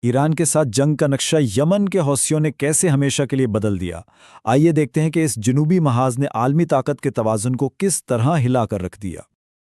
ایران کے ساتھ جنگ کا نقشہ یمن کے حوثیوں نے کیسے ہمیشہ کے لیے بدل دیا؟ آئیے دیکھتے ہیں کہ اس جنوبی محاذ نے عالمی طاقت کے توازن کو کس طرح ہلا کر رکھ دیا۔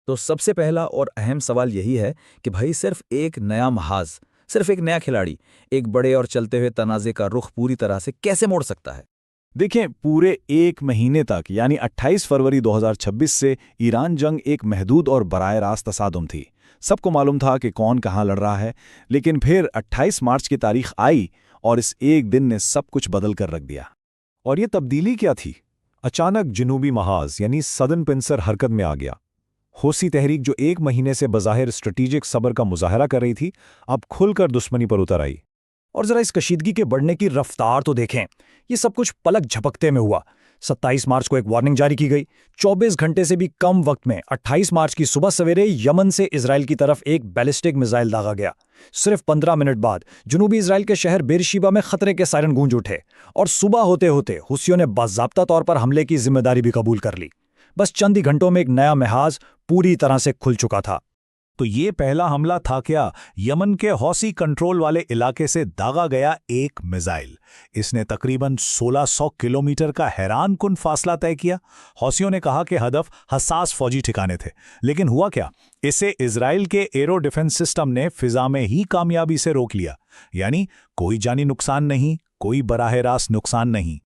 تو سب سے پہلا اور اہم سوال یہی ہے کہ بھائی صرف ایک نیا محاذ، صرف ایک نیا کھلاڑی ایک بڑے اور چلتے ہوئے تنازع کا رخ پوری طرح سے کیسے موڑ سکتا ہے؟ دیکھیں، پورے ایک مہینے تک یعنی 28 فروری 2026 سے ایران جنگ ایک محدود اور براہ راست تصادم تھی۔ سب کو معلوم تھا کہ کون کہاں لڑ رہا ہے، لیکن پھر 28 مارچ کی تاریخ آئی اور اس ایک دن نے سب کچھ بدل کر رکھ دیا۔ اور یہ تبدیلی کیا تھی؟ اچانک جنوبی محاذ یعنی سدرن پنسر حرکت میں آ گیا۔ حوثی تحریک جو ایک مہینے سے بظاہر اسٹریٹجک صبر کا مظاہرہ کر رہی تھی، اب کھل کر دشمنی پر اتر آئی۔ اور ذرا اس کشیدگی کے بڑھنے کی رفتار تو دیکھیں، یہ سب کچھ پلک جھپکتے میں ہوا۔ 27 مارچ کو ایک وارننگ جاری کی گئی، 24 گھنٹے سے بھی کم وقت میں 28 مارچ کی صبح سویرے یمن سے اسرائیل کی طرف ایک بیلسٹک میزائل داغا گیا۔ صرف 15 منٹ بعد جنوبی اسرائیل کے شہر بیرشیبا میں خطرے کے سائرن گونج اٹھے، اور صبح ہوتے ہوتے حوثیوں نے باضابطہ طور پر حملے کی ذمہ داری بھی قبول کر لی۔ بس چند ہی گھنٹوں میں ایک نیا محاذ پوری طرح سے کھل چکا تھا۔ تو یہ پہلا حملہ تھا کیا؟ یمن کے حوثی کنٹرول والے علاقے سے داغا گیا ایک میزائل۔ اس نے تقریباً 1600 کلومیٹر کا حیران کن فاصلہ طے کیا۔ حوثیوں نے کہا کہ ہدف حساس فوجی ٹھکانے تھے، لیکن ہوا کیا؟ اسے اسرائیل کے ایرو ڈیفنس سسٹم نے فضا میں ہی کامیابی سے روک لیا۔ یعنی کوئی جانی نقصان نہیں، کوئی براہ راست نقصان نہیں۔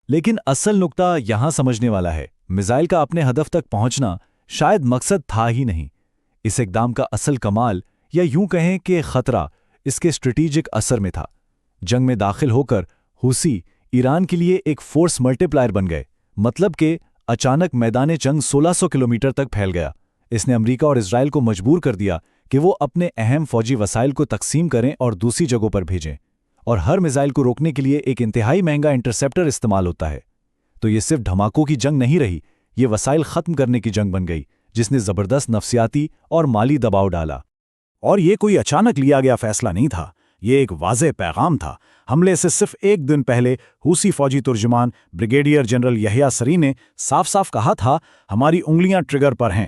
لیکن اصل نقطہ یہاں سمجھنے والا ہے، میزائل کا اپنے ہدف تک پہنچنا شاید مقصد تھا ہی نہیں۔ اس اقدام کا اصل کمال، یا یوں کہیں کہ خطرہ، اس کے اسٹریٹجک اثر میں تھا۔ جنگ میں داخل ہو کر حوثی ایران کے لیے ایک فورس ملٹی پلائر بن گئے، مطلب کہ اچانک میدان جنگ 1600 کلومیٹر تک پھیل گیا۔ اس نے امریکہ اور اسرائیل کو مجبور کر دیا کہ وہ اپنے اہم فوجی وسائل کو تقسیم کریں اور دوسری جگہوں پر بھیجیں، اور ہر میزائل کو روکنے کے لیے ایک انتہائی مہنگا انٹرسیپٹر استعمال ہوتا ہے۔ تو یہ صرف دھماکوں کی جنگ نہیں رہی، یہ وسائل ختم کرنے کی جنگ بن گئی، جس نے زبردست نفسیاتی اور مالی دباؤ ڈالا۔ اور یہ کوئی اچانک لیا گیا فیصلہ نہیں تھا، یہ ایک واضح پیغام تھا۔ حملے سے صرف ایک دن پہلے حوثی فوجی ترجمان بریگیڈیئر جنرل یحییٰ سری نے صاف صاف کہا تھا، ہماری انگلیاں ٹریگر پر ہیں۔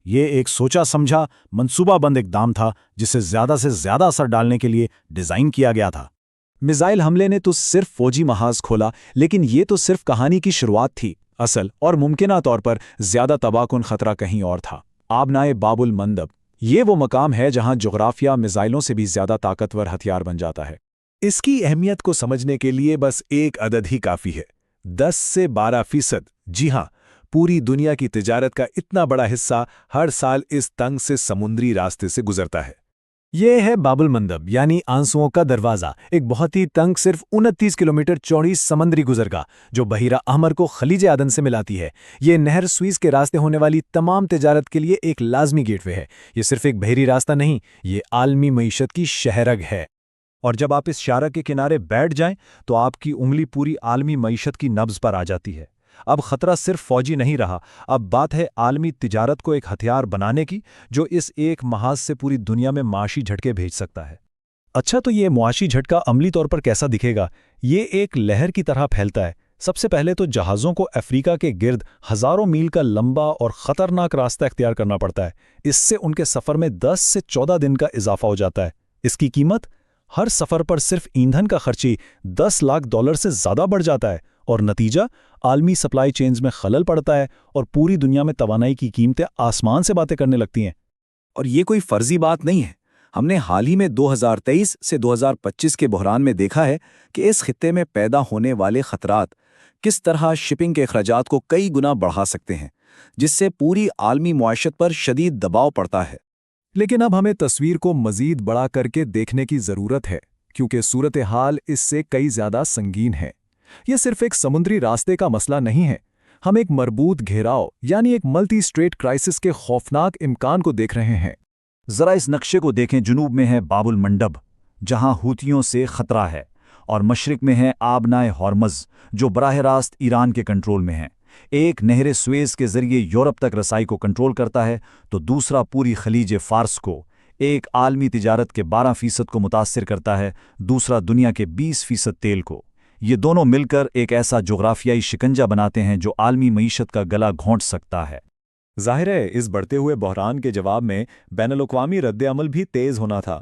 یہ ایک سوچا سمجھا منصوبہ بند اقدام تھا، جسے زیادہ سے زیادہ اثر ڈالنے کے لیے ڈیزائن کیا گیا تھا۔ میزائل حملے نے تو صرف فوجی محاذ کھولا، لیکن یہ تو صرف کہانی کی شروعات تھی۔ اصل اور ممکنہ طور پر زیادہ تباہ کن خطرہ کہیں اور تھا۔ آبنائے باب المندب، یہ وہ مقام ہے جہاں جغرافیہ میزائلوں سے بھی زیادہ طاقتور ہتھیار بن جاتا ہے۔ اس کی اہمیت کو سمجھنے کے لیے بس ایک عدد ہی کافی ہے، 10 سے 12%۔ جی ہاں، پوری دنیا کی تجارت کا اتنا بڑا حصہ ہر سال اس تنگ سے سمندری راستے سے گزرتا ہے۔ یہ ہے باب المندب یعنی آنسوؤں کا دروازہ، ایک بہت ہی تنگ صرف 29 کلومیٹر چوڑی سمندری گزرگاہ جو بحیرہ احمر کو خلیج عدن سے ملاتی ہے۔ یہ نہر سوئز کے راستے ہونے والی تمام تجارت کے لیے ایک لازمی گیٹ وے ہے۔ یہ صرف ایک بحری راستہ نہیں، یہ عالمی معیشت کی شہرگ ہے۔ اور جب آپ اس شارہ کے کنارے بیٹھ جائیں تو آپ کی انگلی پوری عالمی معیشت کی نبض پر آ جاتی ہے۔ اب خطرہ صرف فوجی نہیں رہا، اب بات ہے عالمی تجارت کو ایک ہتھیار بنانے کی، جو اس ایک محاذ سے پوری دنیا میں معاشی جھٹکے بھیج سکتا ہے۔ اچھا، تو یہ معاشی جھٹکا عملی طور پر کیسا دکھے گا؟ یہ ایک لہر کی طرح پھیلتا ہے۔ سب سے پہلے تو جہازوں کو افریقہ کے گرد ہزاروں میل کا لمبا اور خطرناک راستہ اختیار کرنا پڑتا ہے۔ اس سے ان کے سفر میں 10 سے 14 دن کا اضافہ ہو جاتا ہے۔ اس کی قیمت؟ ہر سفر پر صرف ایندھن کا خرچی $10 لاکھ سے زیادہ بڑھ جاتا ہے، اور نتیجہ عالمی سپلائی چینز میں خلل پڑتا ہے اور پوری دنیا میں توانائی کی قیمتیں آسمان سے باتیں کرنے لگتی ہیں۔ اور یہ کوئی فرضی بات نہیں ہے۔ ہم نے حال ہی میں 2023 سے 2025 کے بحران میں دیکھا ہے کہ اس خطے میں پیدا ہونے والے خطرات کس طرح شپنگ کے اخراجات کو کئی گنا بڑھا سکتے ہیں، جس سے پوری عالمی معیشت پر شدید دباؤ پڑتا ہے۔ لیکن اب ہمیں تصویر کو مزید بڑا کر کے دیکھنے کی ضرورت ہے، کیونکہ صورتحال اس سے کئی زیادہ سنگین ہے۔ یہ صرف ایک سمندری راستے کا مسئلہ نہیں ہے، ہم ایک مربوط گھیراؤ یعنی ایک ملٹی اسٹیٹ کرائسس کے خوفناک امکان کو دیکھ رہے ہیں۔ ذرا اس نقشے کو دیکھیں، جنوب میں ہے باب المندب جہاں حوثیوں سے خطرہ ہے، اور مشرق میں ہے آبنائے ہارمز جو براہ راست ایران کے کنٹرول میں ہیں۔ ایک نہر سویز کے ذریعے یورپ تک رسائی کو کنٹرول کرتا ہے تو دوسرا پوری خلیج فارس کو، ایک عالمی تجارت کے 12% کو متاثر کرتا ہے، دوسرا دنیا کے 20% تیل کو۔ یہ دونوں مل کر ایک ایسا جغرافیائی شکنجہ بناتے ہیں جو عالمی معیشت کا گلا گھونٹ سکتا ہے۔ ظاہر ہے اس بڑھتے ہوئے بحران کے جواب میں بین الاقوامی رد عمل بھی تیز ہونا تھا۔